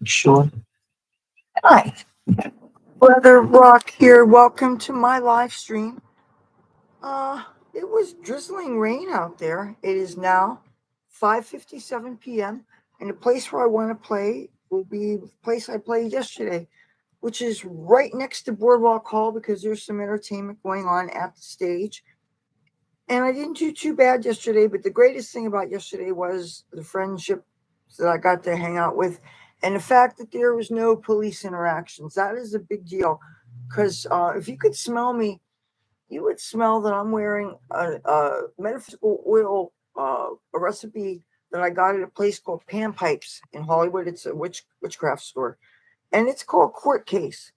Sure. Hi, Brother Rock here. Welcome to my live stream. Uh, it was drizzling rain out there. It is now 5:57 p.m. and the place where I want to play will be the place I played yesterday, which is right next to Boardwalk Hall because there's some entertainment going on at the stage. And I didn't do too bad yesterday, but the greatest thing about yesterday was the friendship that I got to hang out with and the fact that there was no police interactions. That is a big deal because if you could smell me, you would smell that I'm wearing a metaphysical oil, a recipe that I got at a place called Pan Pipes in Hollywood. It's a witchcraft store, and it's called Court Case.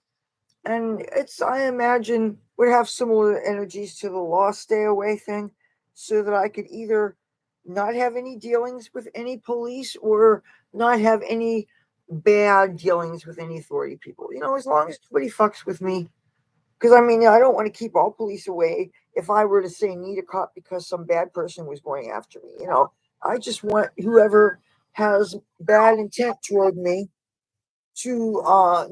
And it's, I imagine, would have similar energies to the Lost Stay Away thing, so that I could either not have any dealings with any police or not have any bad dealings with any authority people. As long as nobody fucks with me. Because I mean, I don't want to keep all police away if I were to say need a cop because some bad person was going after me. I just want whoever has bad intent toward me to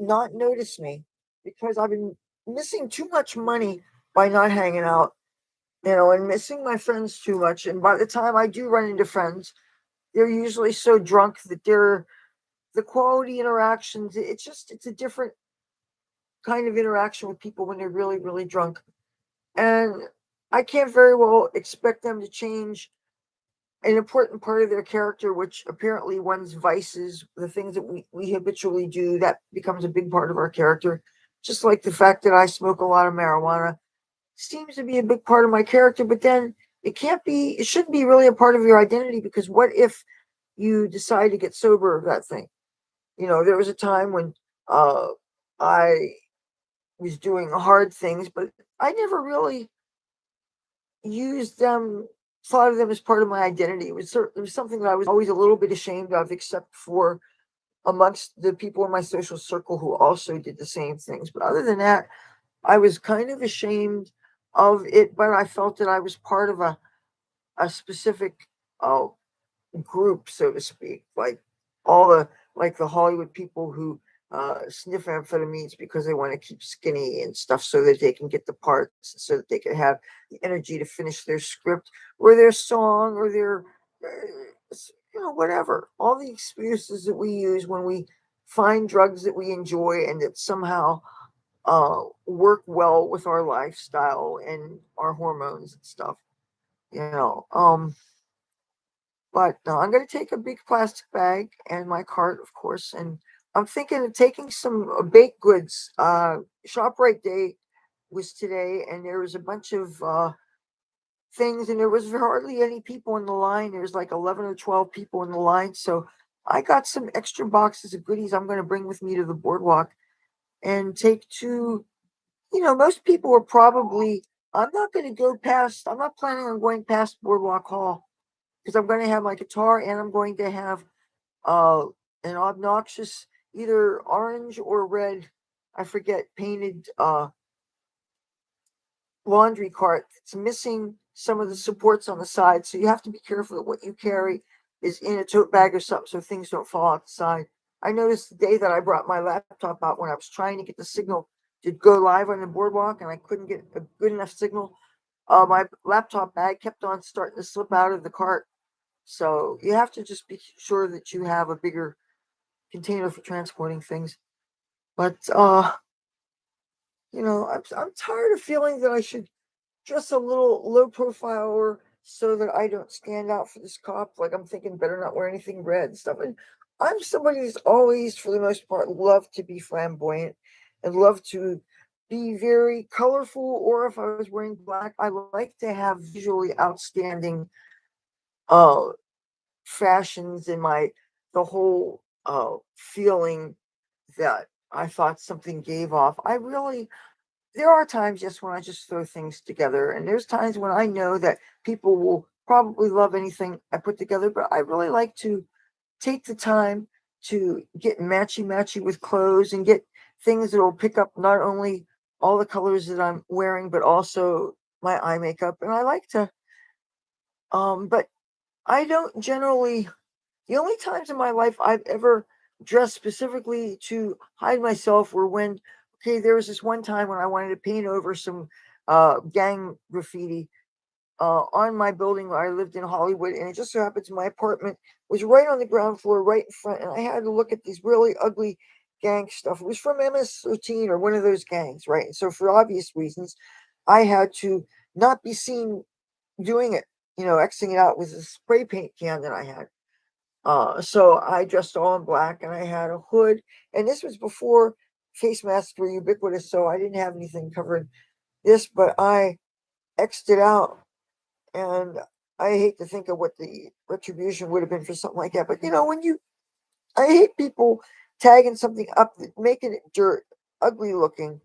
not notice me because I've been missing too much money by not hanging out, and missing my friends too much. And by the time I do run into friends, they're usually so drunk that the quality interactions, it's a different kind of interaction with people when they're really, really drunk. And I can't very well expect them to change an important part of their character, which apparently one's vices, the things that we habitually do, that becomes a big part of our character. Just like the fact that I smoke a lot of marijuana seems to be a big part of my character, but then it shouldn't be really a part of your identity because what if you decide to get sober of that thing? There was a time when uh, I was doing hard things, but I never really used them, thought of them as part of my identity. It was something that I was always a little bit ashamed of, except for amongst the people in my social circle who also did the same things. But other than that, I was kind of ashamed of it, but I felt that I was part of a specific uh, group, so to speak, all the like the Hollywood people who sniff amphetamines because they want to keep skinny and stuff, so that they can get the parts, so that they can have the energy to finish their script or their song or their whatever. All the excuses that we use when we find drugs that we enjoy and that somehow work well with our lifestyle and our hormones and stuff. You know, um, but I'm going to take a big plastic bag and my cart, of course. And I'm thinking of taking some baked goods. ShopRite Day was today, and there was a bunch of things, and there was hardly any people in the line. There's like 11 or 12 people in the line. So I got some extra boxes of goodies I'm going to bring with me to the boardwalk and take to, most people are probably, I'm not planning on going past Boardwalk Hall because I'm going to have my guitar and I'm going to have uh, an obnoxious either orange or red, I forget, painted laundry cart that's missing some of the supports on the side. So you have to be careful that what you carry is in a tote bag or something so things don't fall out the side. I noticed the day that I brought my laptop out when I was trying to get the signal to go live on the boardwalk and I couldn't get a good enough signal. My laptop bag kept on starting to slip out of the cart. So you have to just be sure that you have a bigger container for transporting things. But I'm tired of feeling that I should dress a little low profile or so that I don't stand out for this cop. Like I'm thinking better not wear anything red and stuff. And I'm somebody who's always, for the most part, loved to be flamboyant and love to be very colorful. Or if I was wearing black, I like to have visually outstanding uh fashions in the whole feeling that I thought something gave off. There are times, yes, when I just throw things together, and there's times when I know that people will probably love anything I put together, but I really like to take the time to get matchy matchy with clothes and get things that will pick up not only all the colors that I'm wearing, but also my eye makeup. And I like to, but I don't generally, the only times in my life I've ever dressed specifically to hide myself, or when, okay, there was this one time when I wanted to paint over some gang graffiti on my building where I lived in Hollywood, and it just so happens my apartment was right on the ground floor, right in front, and I had to look at these really ugly gang stuff. It was from MS-13 or one of those gangs, right? And so for obvious reasons, I had to not be seen doing it, Xing it out with a spray paint can that I had. So I dressed all in black and I had a hood, and this was before face masks were ubiquitous, so I didn't have anything covering this, but I X'd it out, and I hate to think of what the retribution would have been for something like that. But I hate people tagging something up, making it dirt, ugly looking,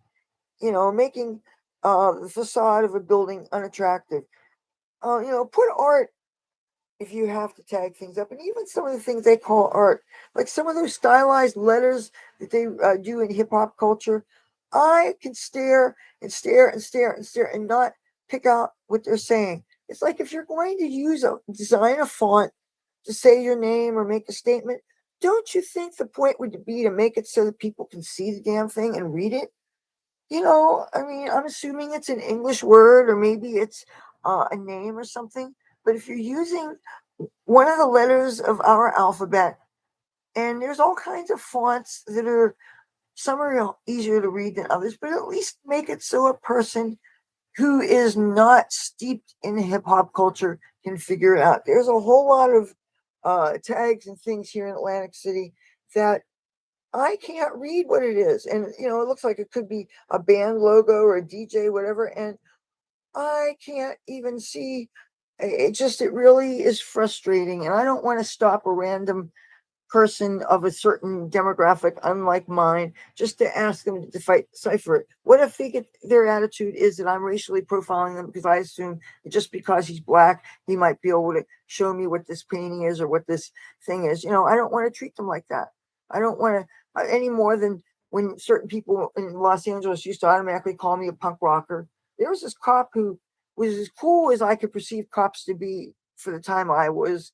making the facade of a building unattractive. Put art if you have to tag things up, and even some of the things they call art, like some of those stylized letters that they do in hip hop culture. I can stare and stare and stare and stare and not pick out what they're saying. It's like if you're going to design a font to say your name or make a statement, don't you think the point would be to make it so that people can see the damn thing and read it? I mean, I'm assuming it's an English word, or maybe it's a name or something. But if you're using one of the letters of our alphabet, and there's all kinds of fonts that are, some are easier to read than others, but at least make it so a person who is not steeped in hip hop culture can figure it out. There's a whole lot of tags and things here in Atlantic City that I can't read what it is. And, it looks like it could be a band logo or a DJ, whatever. And I can't even see. It really is frustrating. And I don't want to stop a random person of a certain demographic, unlike mine, just to ask them to decipher it. What if their attitude is that I'm racially profiling them because I assume that just because he's black, he might be able to show me what this painting is or what this thing is. I don't want to treat them like that. I don't want to, any more than when certain people in Los Angeles used to automatically call me a punk rocker. There was this cop who was as cool as I could perceive cops to be for the time I was.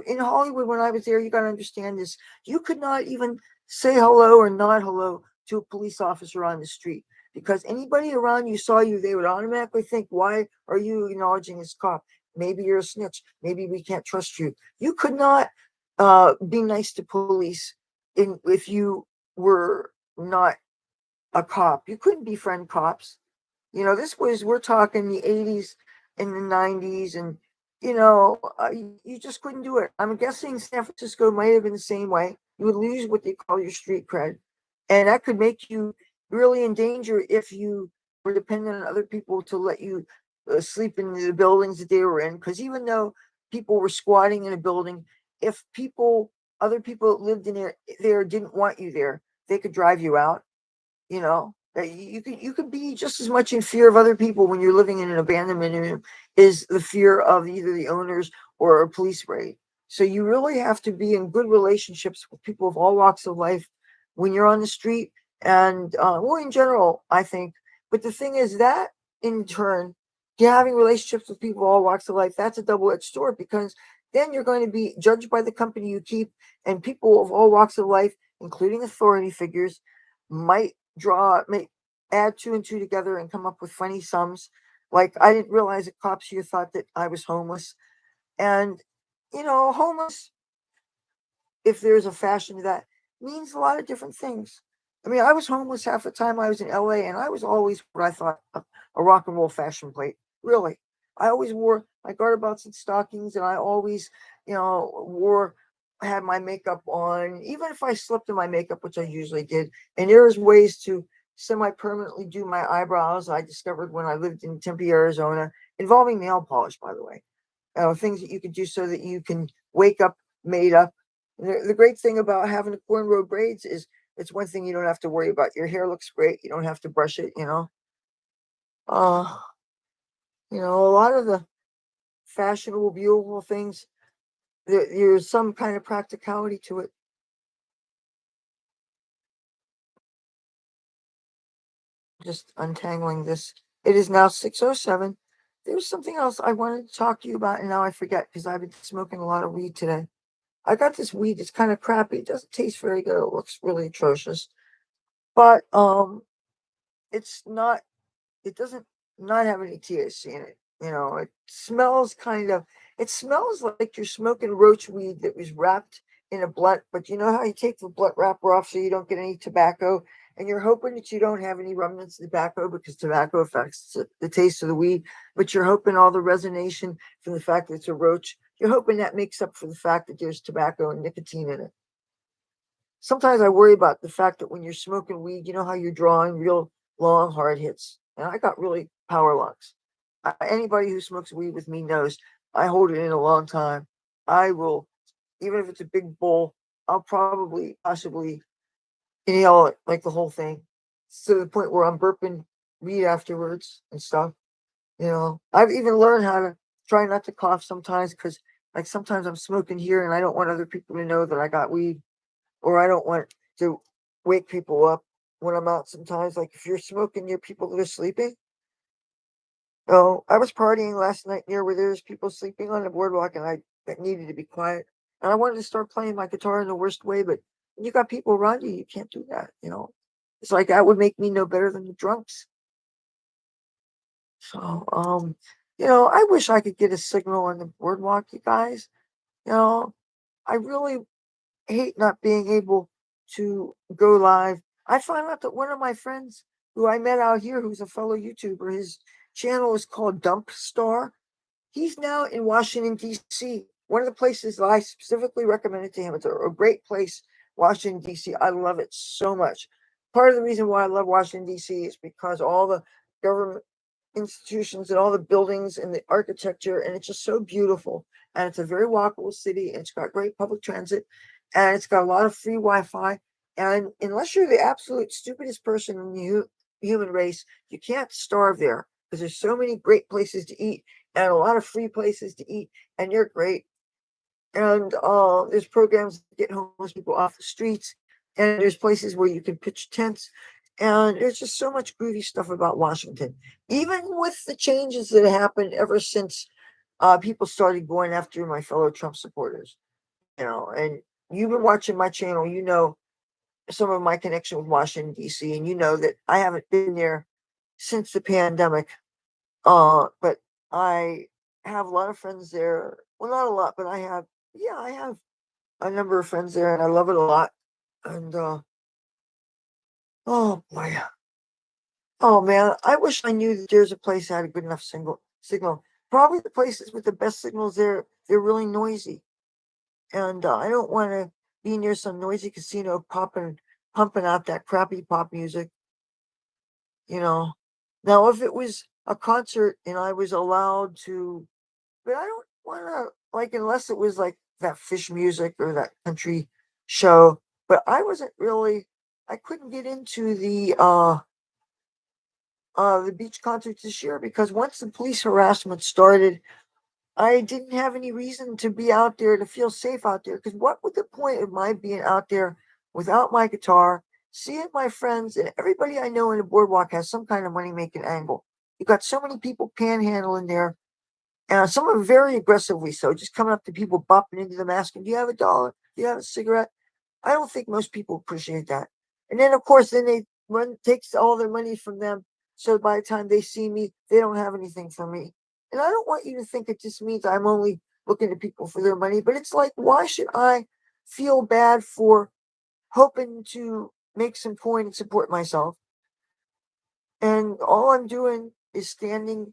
In Hollywood, when I was there, you got to understand this. You could not even say hello or nod hello to a police officer on the street, because anybody around you saw you, they would automatically think, why are you acknowledging this cop? Maybe you're a snitch. Maybe we can't trust you. You could not be nice to police if you were not a cop. You couldn't befriend cops. We're talking the 80s and the 90s, and, you just couldn't do it. I'm guessing San Francisco might have been the same way. You would lose what they call your street cred. And that could make you really in danger if you were dependent on other people to let you sleep in the buildings that they were in. Because even though people were squatting in a building, if other people that lived in there didn't want you there, they could drive you out. That you could be just as much in fear of other people when you're living in an abandonment unit is the fear of either the owners or a police raid. So you really have to be in good relationships with people of all walks of life when you're on the street, and or in general, I think. But the thing is that in turn, having relationships with people of all walks of life, that's a double-edged sword, because then you're going to be judged by the company you keep, and people of all walks of life, including authority figures, might may add two and two together and come up with funny sums. Like, I didn't realize that cops here thought that I was homeless. And, homeless, if there's a fashion to that, means a lot of different things. I mean, I was homeless half the time I was in LA, and I was always what I thought a rock and roll fashion plate. Really. I always wore my garter belts and stockings, and I always, had my makeup on, even if I slipped in my makeup, which I usually did. And there's ways to semi permanently do my eyebrows, I discovered when I lived in Tempe, Arizona, involving nail polish, by the way. Things that you can do so that you can wake up made up. The great thing about having the cornrow braids is it's one thing you don't have to worry about. Your hair looks great. You don't have to brush it. Uh, a lot of the fashionable, beautiful things, there's some kind of practicality to it. Just untangling this. It is now 6:07. There's something else I wanted to talk to you about, and now I forget because I've been smoking a lot of weed today. I got this weed. It's kind of crappy. It doesn't taste very good. It looks really atrocious. But it's not. It doesn't not have any THC in it. You know, it smells kind of. It smells like you're smoking roach weed that was wrapped in a blunt. But you know how you take the blunt wrapper off so you don't get any tobacco, and you're hoping that you don't have any remnants of tobacco because tobacco affects the taste of the weed. But you're hoping all the resonation from the fact that it's a roach. You're hoping that makes up for the fact that there's tobacco and nicotine in it. Sometimes I worry about the fact that when you're smoking weed, you know how you're drawing real long, hard hits. And I got really power lungs. Anybody who smokes weed with me knows I hold it in a long time. I will, even if it's a big bowl, I'll probably, possibly inhale it like the whole thing to the point where I'm burping weed afterwards and stuff. You know, I've even learned how to try not to cough sometimes because, like, sometimes I'm smoking here and I don't want other people to know that I got weed or I don't want to wake people up when I'm out sometimes. Like if you're smoking near people that are sleeping. Oh, I was partying last night near where there's people sleeping on the boardwalk and I needed to be quiet. And I wanted to start playing my guitar in the worst way, but when you got people around you, you can't do that, you know. It's like that would make me no better than the drunks. So I wish I could get a signal on the boardwalk, you guys. You know, I really hate not being able to go live. I found out that one of my friends who I met out here, who's a fellow YouTuber, his channel is called Dump Star. He's now in Washington, D.C. One of the places that I specifically recommended to him. It's a great place, Washington, D.C. I love it so much. Part of the reason why I love Washington, D.C. is because all the government institutions and all the buildings and the architecture, and it's just so beautiful. And it's a very walkable city, and it's got great public transit, and it's got a lot of free Wi-Fi. And unless you're the absolute stupidest person in the human race, you can't starve there because there's so many great places to eat and a lot of free places to eat, and you're great. And there's programs to get homeless people off the streets, and there's places where you can pitch tents, and there's just so much groovy stuff about Washington. Even with the changes that happened ever since people started going after my fellow Trump supporters, and you've been watching my channel, some of my connection with Washington D.C., and you know that I haven't been there since the pandemic. But I have a lot of friends there. Well, not a lot, but I have a number of friends there, and I love it a lot. And oh boy, oh man, I wish I knew that there's a place that had a good enough single signal. Probably the places with the best signals there, they're really noisy, and I don't want to be near some noisy casino pumping out that crappy pop music. You know. Now, if it was a concert and I was allowed to, but I don't want to like unless it was like that fish music or that country show. But I wasn't really. I couldn't get into the beach concerts this year because once the police harassment started, I didn't have any reason to be out there to feel safe out there. Because what would the point of my being out there without my guitar, seeing my friends and everybody I know in the boardwalk has some kind of money making angle? You got so many people panhandling there, and some are very aggressively so, just coming up to people, bopping into them, asking, "Do you have a dollar? Do you have a cigarette?" I don't think most people appreciate that. And then, of course, then they run takes all their money from them. So by the time they see me, they don't have anything for me. And I don't want you to think it just means I'm only looking to people for their money. But it's like, why should I feel bad for hoping to make some coin and support myself? And all I'm doing is standing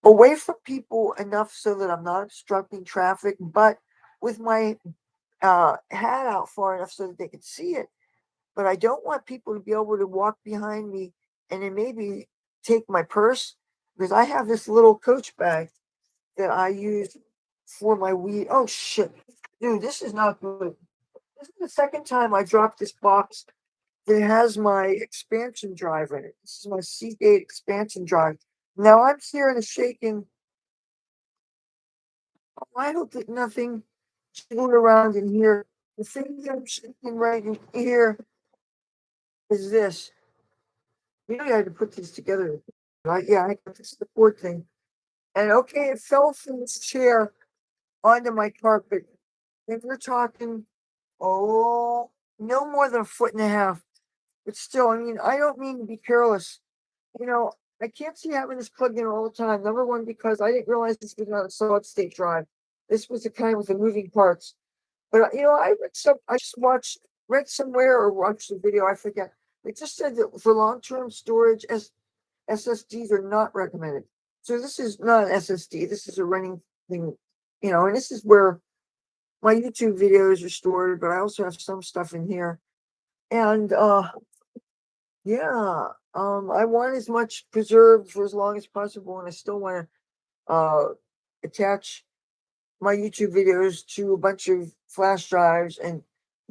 away from people enough so that I'm not obstructing traffic, but with my hat out far enough so that they can see it. But I don't want people to be able to walk behind me and then maybe take my purse because I have this little coach bag that I use for my weed. Oh shit, dude, this is not good. This is the second time I dropped this box that has my expansion drive in it. This is my Seagate expansion drive. Now I'm hearing a shaking. I hope that nothing jiggled around in here. The thing that I'm shaking right in here is this. Maybe I had to put these together. Right? Yeah, I got this support thing. And okay, it fell from this chair onto my carpet. if you're talking, oh, no more than a foot and a half. But still, I mean, I don't mean to be careless. You know, I can't see having this plugged in all the time. Number one, because I didn't realize this was not a solid state drive. This was the kind with the moving parts. But I just read somewhere or watched a video, I forget. It just said that for long-term storage, SSDs are not recommended. So this is not an SSD. This is a running thing, and this is where my YouTube videos are stored, but I also have some stuff in here. And yeah, I want as much preserved for as long as possible, and I still want to attach my YouTube videos to a bunch of flash drives, and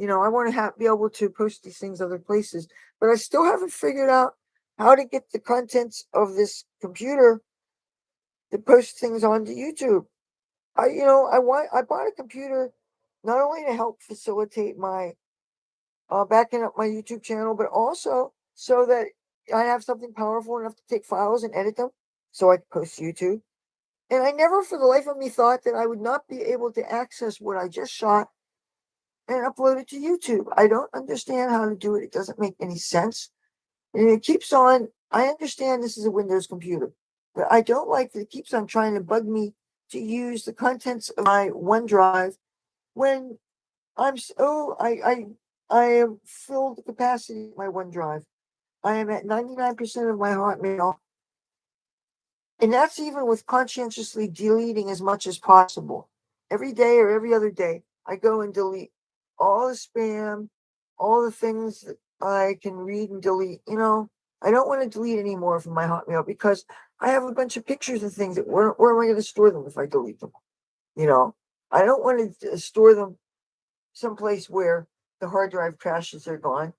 I want to be able to post these things other places. But I still haven't figured out how to get the contents of this computer to post things onto YouTube. I bought a computer not only to help facilitate my backing up my YouTube channel, but also so that I have something powerful enough to take files and edit them so I can post to YouTube. And I never for the life of me thought that I would not be able to access what I just shot and upload it to YouTube. I don't understand how to do it. It doesn't make any sense. And it keeps on. I understand this is a Windows computer, but I don't like that it keeps on trying to bug me to use the contents of my OneDrive when I'm so I am filled the capacity of my OneDrive. I am at 99% of my Hotmail, and that's even with conscientiously deleting as much as possible. Every day or every other day, I go and delete all the spam, all the things that I can read and delete. I don't want to delete anymore from my Hotmail because I have a bunch of pictures and things that where am I going to store them if I delete them? You know, I don't want to store them someplace where the hard drive crashes, they're gone.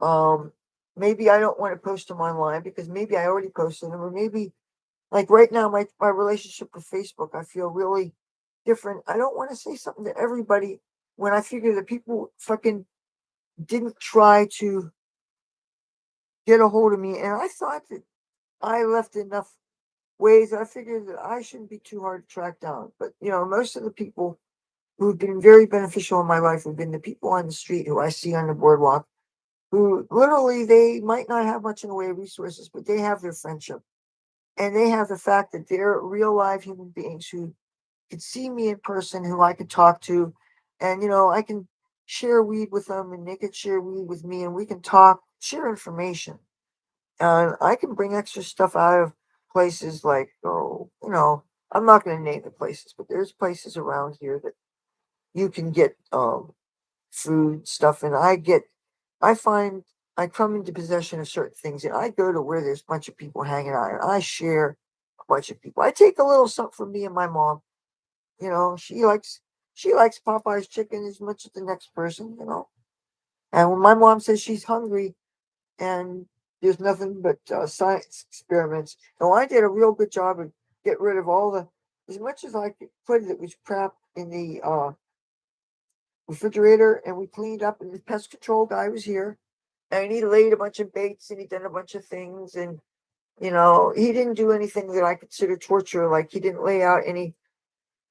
Um, Maybe I don't want to post them online because maybe I already posted them, or maybe like right now, my relationship with Facebook, I feel really different. I don't want to say something to everybody when I figure that people fucking didn't try to get a hold of me. And I thought that I left enough ways that I figured that I shouldn't be too hard to track down. But most of the people who've been very beneficial in my life have been the people on the street who I see on the boardwalk, who literally they might not have much in the way of resources, but they have their friendship. And they have the fact that they're real live human beings who could see me in person, who I could talk to, and I can share weed with them, and they could share weed with me, and we can talk, share information. And I can bring extra stuff out of places like, I'm not going to name the places, but there's places around here that you can get food stuff, and I find I come into possession of certain things, and I go to where there's a bunch of people hanging out, and I share a bunch of people. I take a little something from me and my mom. You know, she likes Popeye's chicken as much as the next person. And when my mom says she's hungry and there's nothing but science experiments, and I did a real good job of get rid of all the as much as I could put it was crap in the refrigerator, and we cleaned up. And the pest control guy was here, and he laid a bunch of baits and he done a bunch of things, and he didn't do anything that I consider torture. Like he didn't lay out any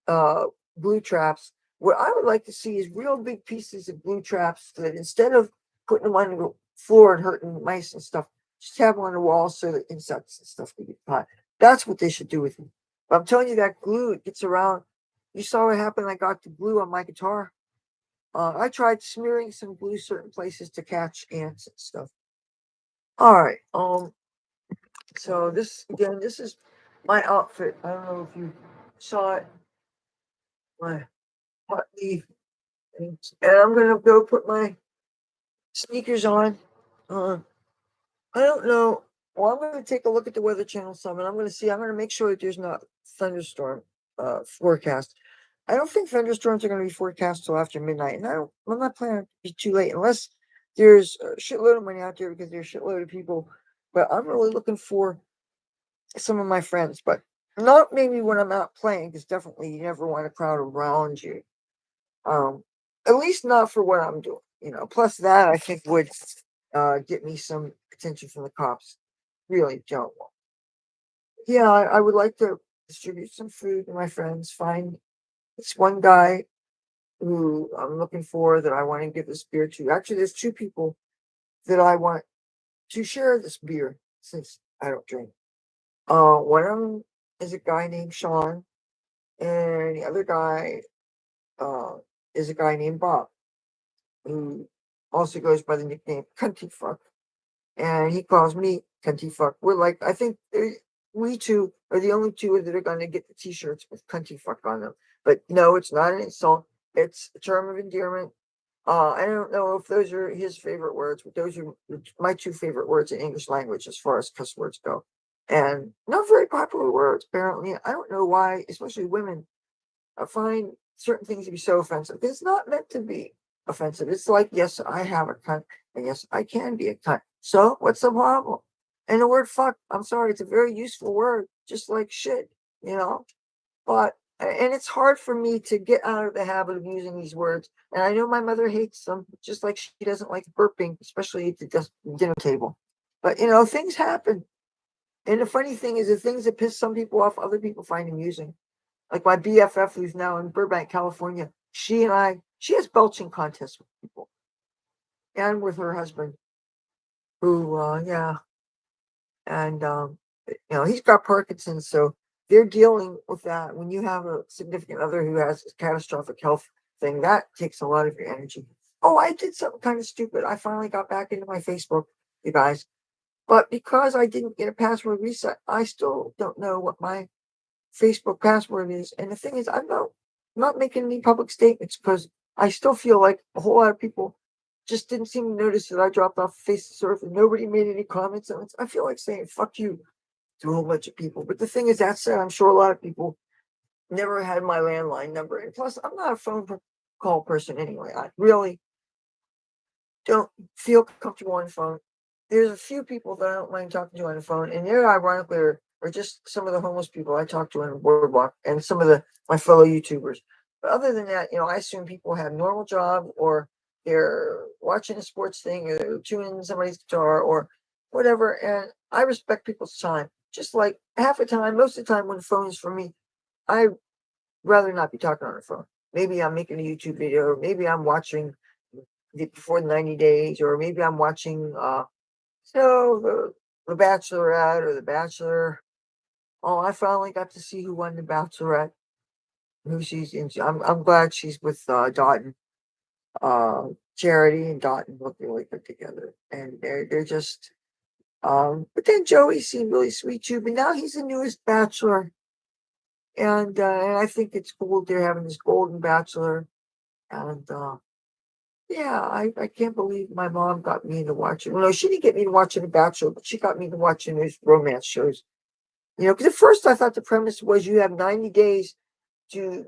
uh, glue traps. What I would like to see is real big pieces of glue traps that instead of putting them on the floor and hurting mice and stuff, just have them on the wall so that insects and stuff can get caught. That's what they should do with me. But I'm telling you, that glue, it gets around. You saw what happened. I got the glue on my guitar. I tried smearing some glue certain places to catch ants and stuff. All right. So this is my outfit. I don't know if you saw it. My hot leaf. And I'm gonna go put my sneakers on. Uh, I don't know. Well, I'm gonna take a look at the Weather Channel some, and I'm gonna see. I'm gonna make sure that there's not thunderstorm forecast. I don't think thunderstorms are gonna be forecast till after midnight, and I'm not planning to be too late unless there's a shitload of money out there because there's a shitload of people. But I'm really looking for some of my friends, but not maybe when I'm out playing, because definitely you never want a crowd around you. Um, at least not for what I'm doing. Plus that I think would get me some attention from the cops. Really don't want. Yeah, I would like to distribute some food to my friends. Find this one guy. who I'm looking for that I want to give this beer to. Actually, there's two people that I want to share this beer since I don't drink. One of them is a guy named Sean, and the other guy uh, is a guy named Bob, who also goes by the nickname Cunty Fuck, and he calls me Cunty Fuck. We're like, I think we two are the only two that are going to get the T-shirts with Cunty Fuck on them. But no, it's not an insult. It's a term of endearment. I don't know if those are his favorite words, but those are my two favorite words in English language as far as cuss words go. And not very popular words, apparently. I don't know why, especially women find certain things to be so offensive. It's not meant to be offensive. It's like, yes, I have a cunt, and yes, I can be a cunt. So what's the problem? And the word fuck, I'm sorry, it's a very useful word, just like shit, you know? But and it's hard for me to get out of the habit of using these words. And I know my mother hates them, just like she doesn't like burping, especially at the dinner table. But things happen. And the funny thing is, the things that piss some people off, other people find amusing. Like my BFF, who's now in Burbank, California, she has belching contests with people, and with her husband, who, yeah, and he's got Parkinson's, so they're dealing with that. When you have a significant other who has a catastrophic health thing, that takes a lot of your energy. Oh, I did something kind of stupid. I finally got back into my Facebook, you guys, but because I didn't get a password reset, I still don't know what my Facebook password is. And the thing is, I'm not making any public statements because I still feel like a whole lot of people just didn't seem to notice that I dropped off the face of the earth and nobody made any comments. And I feel like saying fuck you to a whole bunch of people. But the thing is, that said, I'm sure a lot of people never had my landline number. And plus, I'm not a phone call person anyway. I really don't feel comfortable on the phone. There's a few people that I don't mind talking to on the phone, and they're ironically are just some of the homeless people I talk to on the boardwalk and some of the my fellow YouTubers. But other than that, I assume people have normal job or they're watching a sports thing or they're tuning in somebody's guitar or whatever. And I respect people's time. Just like half the time, most of the time when the phone is for me, I rather not be talking on the phone. Maybe I'm making a YouTube video, or maybe I'm watching before 90 days, or maybe I'm watching the Bachelorette or the Bachelor. Oh, I finally got to see who won the Bachelorette, who she's into. I'm glad she's with Dotton. Charity and Dotton look really good together, and they're just. But then Joey seemed really sweet too. But now he's the newest Bachelor, and I think it's cool they're having this Golden Bachelor, and yeah, I can't believe my mom got me into watching. Well, no, she didn't get me to watching The Bachelor, but she got me to watching those romance shows. Because at first I thought the premise was you have 90 days to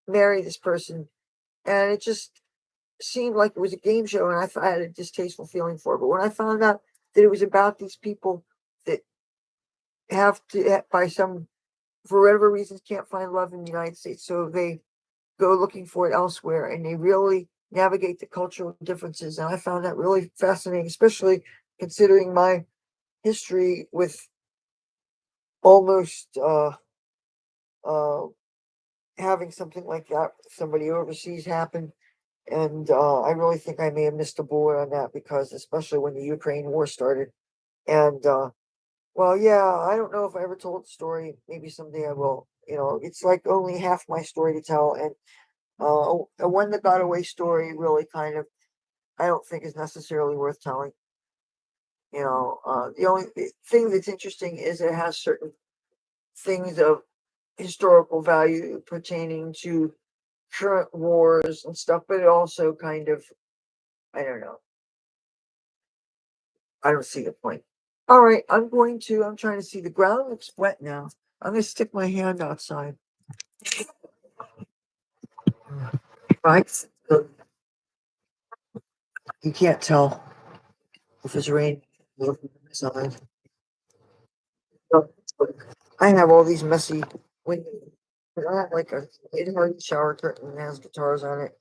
marry this person, and it just seemed like it was a game show, and I had a distasteful feeling for it. But when I found out that it was about these people that have to, by some, for whatever reasons, can't find love in the United States, so they go looking for it elsewhere, and they really navigate the cultural differences. And I found that really fascinating, especially considering my history with almost uh, having something like that, somebody overseas happen. And I really think I may have missed a bullet on that because, especially when the Ukraine war started. And well, yeah, I don't know if I ever told the story. Maybe someday I will. It's like only half my story to tell, and a when the got away story really kind of I don't think is necessarily worth telling. The only thing that's interesting is it has certain things of historical value pertaining to current wars and stuff, but it also kind of, I don't know. I don't see the point. All right, I'm trying to see the ground looks wet now. I'm going to stick my hand outside. Right? So you can't tell if it's raining outside. So, I have all these messy windows. I have like a 800 shower curtain that has guitars on it.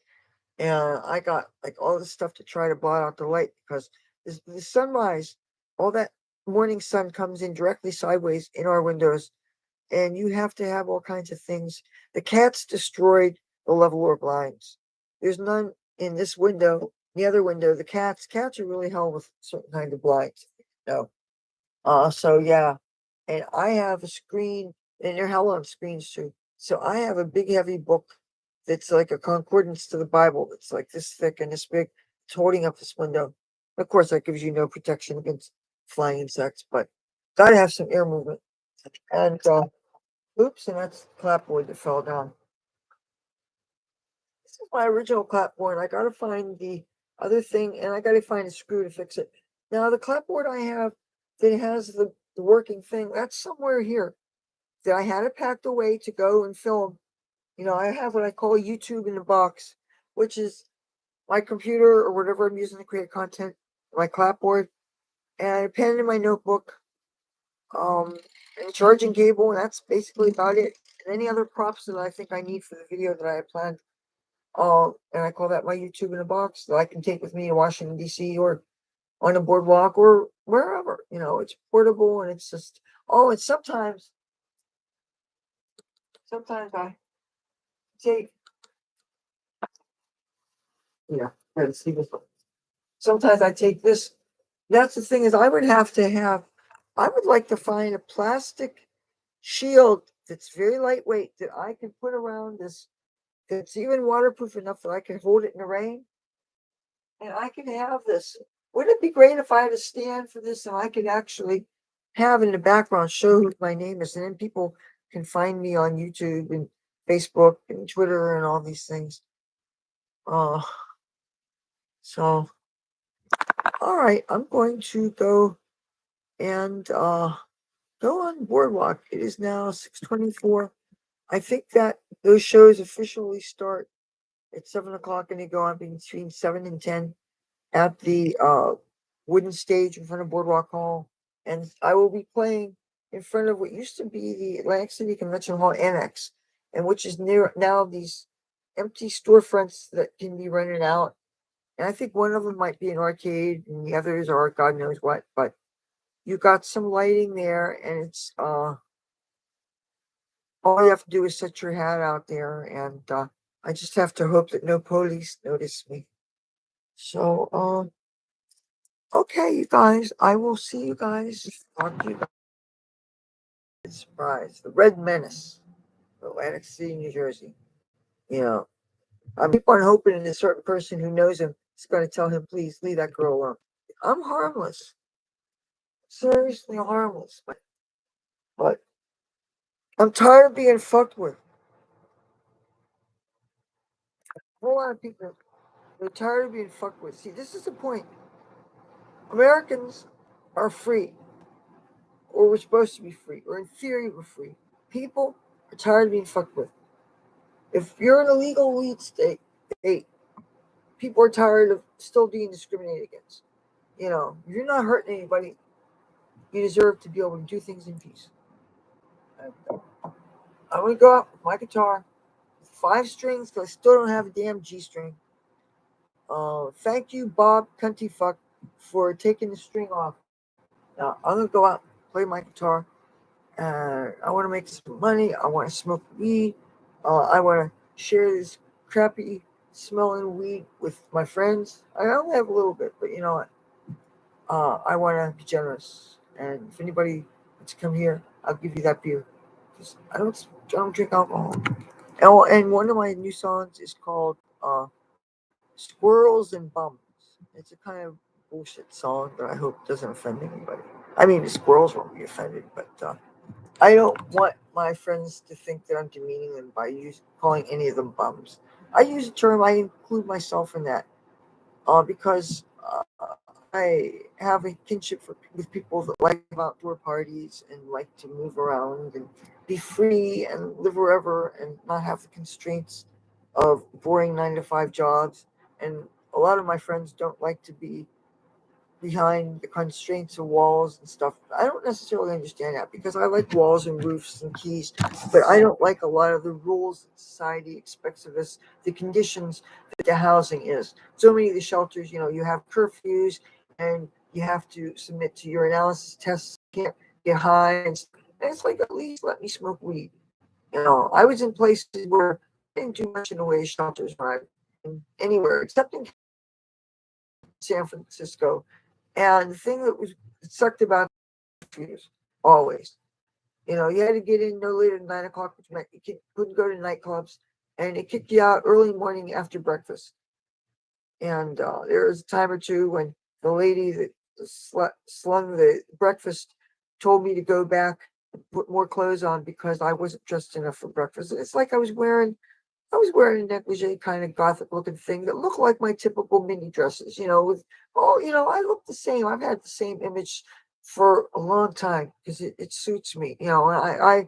And I got like all this stuff to try to blot out the light because the sunrise, all that morning sun comes in directly sideways in our windows, and you have to have all kinds of things. The cat's destroyed the level or blinds. There's none in this window. The other window, the cats are really hell with certain kind of blinds. No. So yeah, and I have a screen, and they're hell on screens too. So I have a big heavy book that's like a concordance to the Bible. That's like this thick and this big. It's holding up this window. Of course, that gives you no protection against flying insects, but gotta have some air movement. And oops, and that's the clapboard that fell down. This is my original clapboard. I gotta find the other thing, and I gotta find a screw to fix it. Now the clapboard I have that has the working thing, that's somewhere here. That I had it packed away to go and film. You know, I have what I call YouTube in the box, which is my computer or whatever I'm using to create content, my clapboard, and a pen in my notebook, and a charging cable, and that's basically about it. And any other props that I think I need for the video that I have planned. And I call that my YouTube in a box that I can take with me to Washington, D.C. or on a boardwalk or wherever. You know, it's portable and it's just, oh, and sometimes I take, yeah, let's see this one. Sometimes I take this. That's the thing is, I would like to find a plastic shield that's very lightweight that I can put around this, that's even waterproof enough that I can hold it in the rain and I can have this. Wouldn't it be great if I had a stand for this and I could actually have in the background show who my name is, and then people can find me on YouTube and Facebook and Twitter and all these things. Uh, so all right, I'm going to go and go on boardwalk. It is now 6:24. I think that those shows officially start at 7 o'clock and they go on between 7 and 10 at the wooden stage in front of Boardwalk Hall. And I will be playing in front of what used to be the Atlantic City Convention Hall Annex, and which is near now these empty storefronts that can be rented out. And I think one of them might be an arcade, and the others are God knows what. But you got some lighting there, and it's all you have to do is set your hat out there, and I just have to hope that no police notice me. So, okay, you guys, I will see you guys. Talk to you guys. Surprise, the Red Menace, Atlantic City, New Jersey. You know, I keep on hoping that a certain person who knows him is going to tell him, please leave that girl alone. I'm harmless, seriously harmless, but I'm tired of being fucked with. A whole lot of people are tired of being fucked with. See, this is the point. Americans are free, or we're supposed to be free, or in theory, we're free. People are tired of being fucked with. If you're in a legal weed state, people are tired of still being discriminated against. You know, if you're not hurting anybody, you deserve to be able to do things in peace. I'm gonna go out with my guitar, with 5 strings, because I still don't have a damn G string. Thank you, Bob Cunty Fuck, for taking the string off. Now I'm gonna go out, play my guitar. I want to make some money. I want to smoke weed. I want to share this crappy smelling weed with my friends. I only have a little bit, but you know what? I want to be generous. And if anybody wants to come here, I'll give you that beer. 'Cause I don't drink alcohol. And one of my new songs is called Squirrels and Bums. It's a kind of bullshit song, but I hope it doesn't offend anybody. I mean, the squirrels won't be offended, but I don't want my friends to think that I'm demeaning them by calling any of them bums. I use the term, I include myself in that, because I have a kinship with people that like outdoor parties and like to move around and be free and live wherever and not have the constraints of boring 9 to 5 jobs. And a lot of my friends don't like to be behind the constraints of walls and stuff. I don't necessarily understand that because I like walls and roofs and keys, but I don't like a lot of the rules that society expects of us, the conditions that the housing is. So many of the shelters, you know, you have curfews and you have to submit to your analysis tests, you can't get high, and it's like, at least let me smoke weed. You know, I was in places where didn't do much in the way of shelters when I anywhere except in San Francisco. And the thing that was sucked about curfews, always, you had to get in no later than 9 o'clock, which meant you couldn't go to nightclubs, and it kicked you out early morning after breakfast. And there was a time or two when the lady that slung the breakfast told me to go back and put more clothes on because I wasn't dressed enough for breakfast. And it's like I was wearing a negligee kind of gothic looking thing that looked like my typical mini dresses, with I look the same. I've had the same image for a long time because it suits me. Unless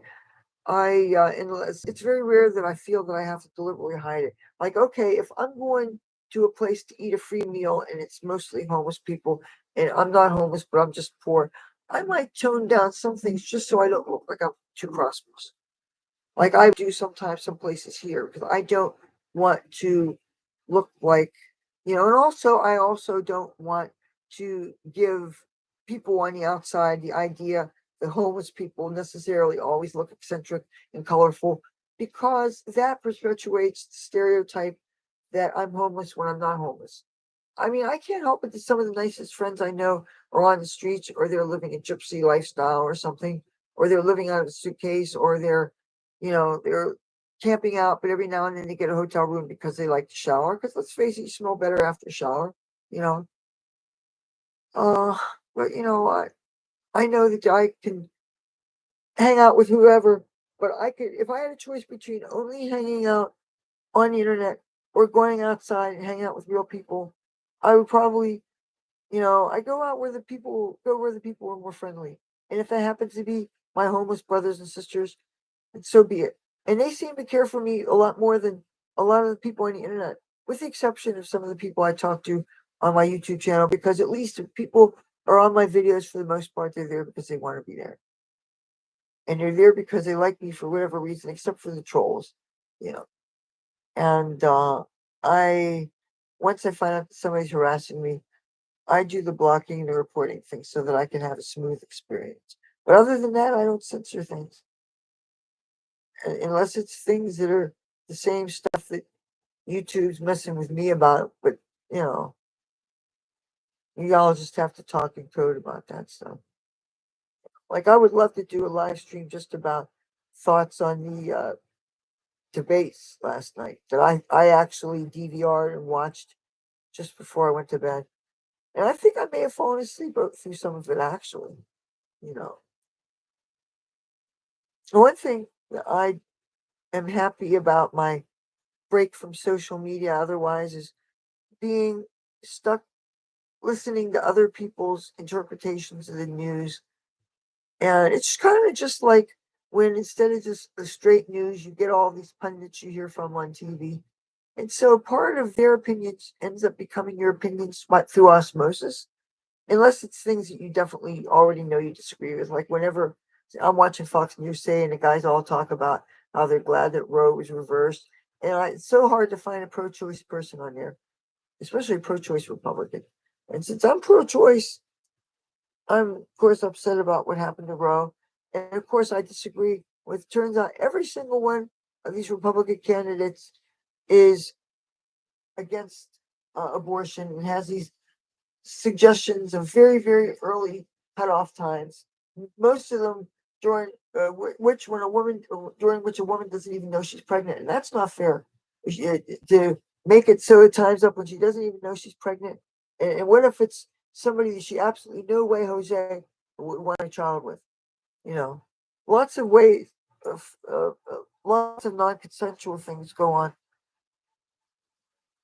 it's very rare that I feel that I have to deliberately hide it. Like, okay, if I'm going to a place to eat a free meal and it's mostly homeless people, and I'm not homeless, but I'm just poor, I might tone down some things just so I don't look like I'm too prosperous. Like I do sometimes some places here because I don't want to look like, and also I also don't want to give people on the outside the idea that homeless people necessarily always look eccentric and colorful, because that perpetuates the stereotype that I'm homeless when I'm not homeless. I mean, I can't help it that some of the nicest friends I know are on the streets, or they're living a gypsy lifestyle or something, or they're living out of a suitcase, or they're camping out, but every now and then they get a hotel room because they like to shower. Because let's face it, you smell better after a shower, you know. Uh, but I know that I can hang out with whoever, but I could, if I had a choice between only hanging out on the internet or going outside and hanging out with real people, I would probably, I go out where the people are more friendly. And if that happens to be my homeless brothers and sisters, and so be it. And they seem to care for me a lot more than a lot of the people on the internet, with the exception of some of the people I talk to on my YouTube channel, because at least if people are on my videos, for the most part, they're there because they want to be there. And they're there because they like me for whatever reason, except for the trolls, you know. And I, once I find out that somebody's harassing me, I do the blocking and the reporting thing so that I can have a smooth experience. But other than that, I don't censor things unless it's things that are the same stuff that YouTube's messing with me about. But you know, you all just have to talk in code about that stuff. Like I would love to do a live stream just about thoughts on the debates last night that I actually DVR'd and watched just before I went to bed. And I think I may have fallen asleep through some of it actually. You know, one thing that I am happy about my break from social media otherwise is being stuck listening to other people's interpretations of the news. And it's kind of just like when instead of just the straight news, you get all these pundits you hear from on TV. And so part of their opinions ends up becoming your opinions through osmosis, unless it's things that you definitely already know you disagree with. Like whenever I'm watching Fox News say, and the guys all talk about how they're glad that Roe was reversed. And it's so hard to find a pro-choice person on there, especially a pro-choice Republican. And since I'm pro-choice, I'm of course upset about what happened to Roe. And of course I disagree with, turns out every single one of these Republican candidates is against abortion and has these suggestions of very, very early cutoff times. Most of them during during which a woman doesn't even know she's pregnant, and that's not fair. To make it so it times up when she doesn't even know she's pregnant, and what if it's somebody that she absolutely no way Jose would want a child with? You know, lots of ways of lots of non-consensual things go on,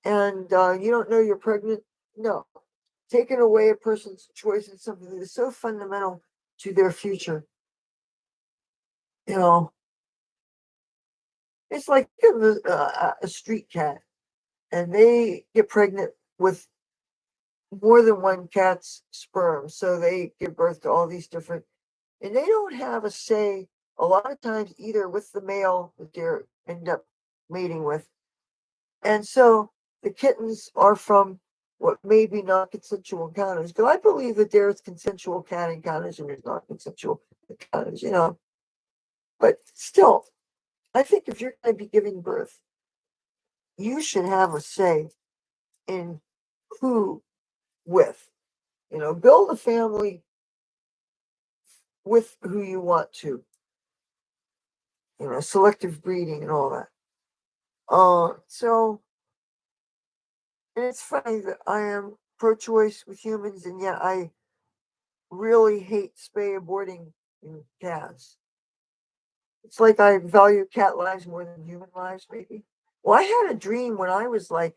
and you don't know you're pregnant. No, taking away a person's choice in something that is so fundamental to their future. You know, it's like a street cat, and they get pregnant with more than one cat's sperm, so they give birth to all these different, and they don't have a say a lot of times either with the male that they end up mating with, and so the kittens are from what may be non-consensual encounters. Because I believe that there's consensual cat encounters and there's non-consensual encounters, But still, I think if you're going to be giving birth you should have a say in who with. Build a family with who you want to. Selective breeding and all that. So and it's funny that I am pro-choice with humans, and yet I really hate spay aborting cats. It's like I value cat lives more than human lives, maybe. Well, I had a dream when I was like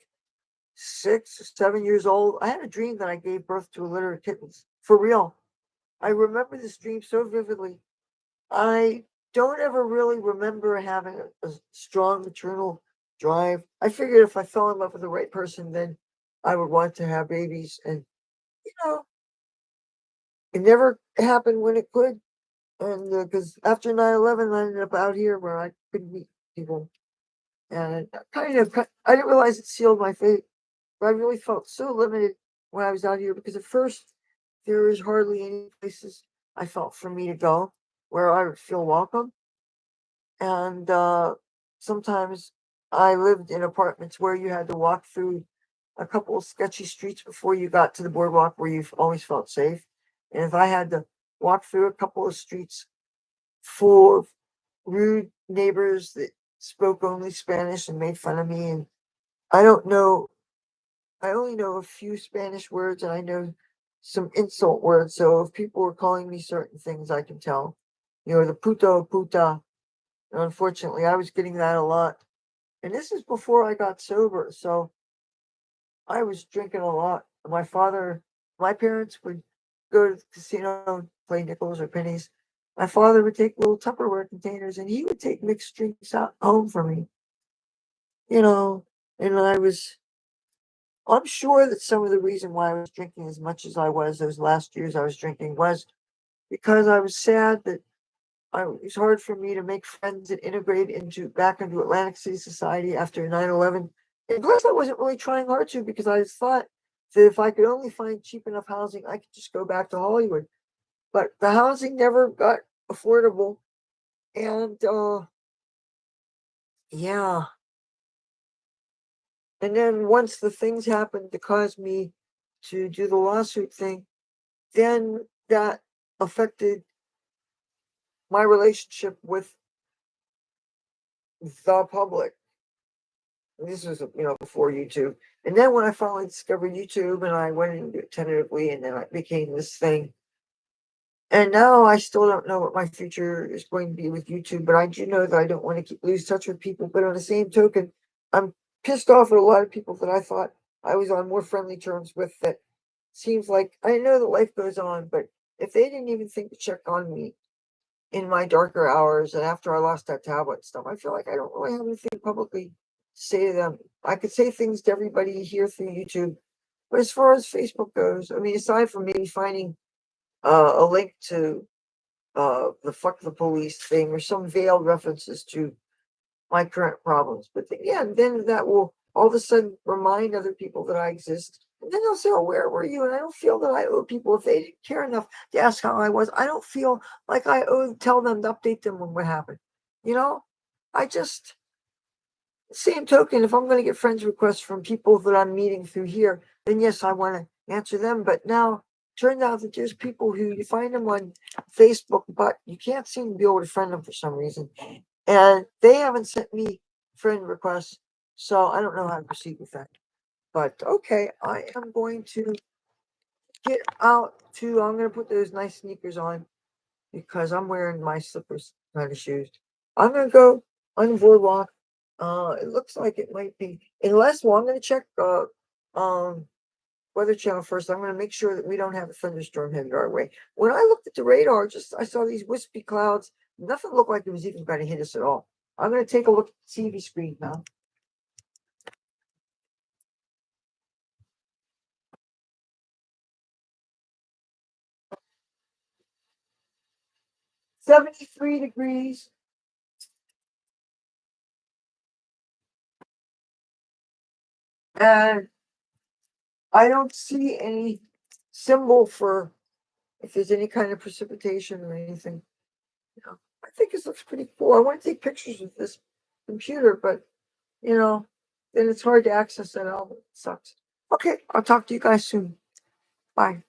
6 or 7 years old. I had a dream that I gave birth to a litter of kittens. For real. I remember this dream so vividly. I don't ever really remember having a strong maternal drive. I figured if I fell in love with the right person, then I would want to have babies. And, you know, it never happened when it could. And because after 9/11, I ended up out here where I couldn't meet people. And I didn't realize it sealed my fate. But I really felt so limited when I was out here because at first there was hardly any places I felt for me to go where I would feel welcome. And sometimes I lived in apartments where you had to walk through a couple of sketchy streets before you got to the boardwalk where you always felt safe. And if I had to walk through a couple of streets full of rude neighbors that spoke only Spanish and made fun of me, and I don't know, I only know a few Spanish words and I know some insult words. So if people were calling me certain things, I can tell. The puto, puta. And unfortunately, I was getting that a lot. And this is before I got sober. So I was drinking a lot. My parents would go to the casino and play nickels or pennies. My father would take little Tupperware containers and he would take mixed drinks out home for me, you know. And I'm sure that some of the reason why I was drinking as much as I was those last years I was drinking was because I was sad that it was hard for me to make friends and integrate back into Atlantic City society after 9/11. And plus, I wasn't really trying hard to because I thought that if I could only find cheap enough housing, I could just go back to Hollywood. But the housing never got affordable. And yeah. And then once the things happened to cause me to do the lawsuit thing, then that affected my relationship with the public. This was, before YouTube. And then when I finally discovered YouTube and I went into it tentatively and then it became this thing. And now I still don't know what my future is going to be with YouTube, but I do know that I don't want to lose touch with people. But on the same token, I'm pissed off at a lot of people that I thought I was on more friendly terms with that seems like I know that life goes on, but if they didn't even think to check on me in my darker hours and after I lost that tablet and stuff, I feel like I don't really have anything publicly to say to them. I could say things to everybody here through YouTube, but as far as Facebook goes, I mean, aside from maybe finding a link to the fuck the police thing or some veiled references to my current problems, but again, then that will all of a sudden remind other people that I exist. And then they'll say, "Oh, where were you?" And I don't feel that I owe people if they didn't care enough to ask how I was. I don't feel like I owe tell them to update them on what happened. You know, I just same token. If I'm going to get friends requests from people that I'm meeting through here, then yes, I want to answer them. But now turned out that there's people who you find them on Facebook, but you can't seem to be able to friend them for some reason, and they haven't sent me friend requests, so I don't know how to proceed with that. But okay, I am going to get out to. I'm going to put those nice sneakers on because I'm wearing my slippers kind of shoes. I'm going to go on the boardwalk. It looks like it might be, unless, well, I'm going to check um Weather Channel first. I'm going to make sure that we don't have a thunderstorm headed our way. When I looked at the radar, I saw these wispy clouds. Nothing looked like it was even going to hit us at all. I'm going to take a look at the TV screen now. 73 degrees. And I don't see any symbol for if there's any kind of precipitation or anything. I think this looks pretty cool. I want to take pictures with this computer, but you know, then it's hard to access that album. It sucks. Okay, I'll talk to you guys soon. Bye.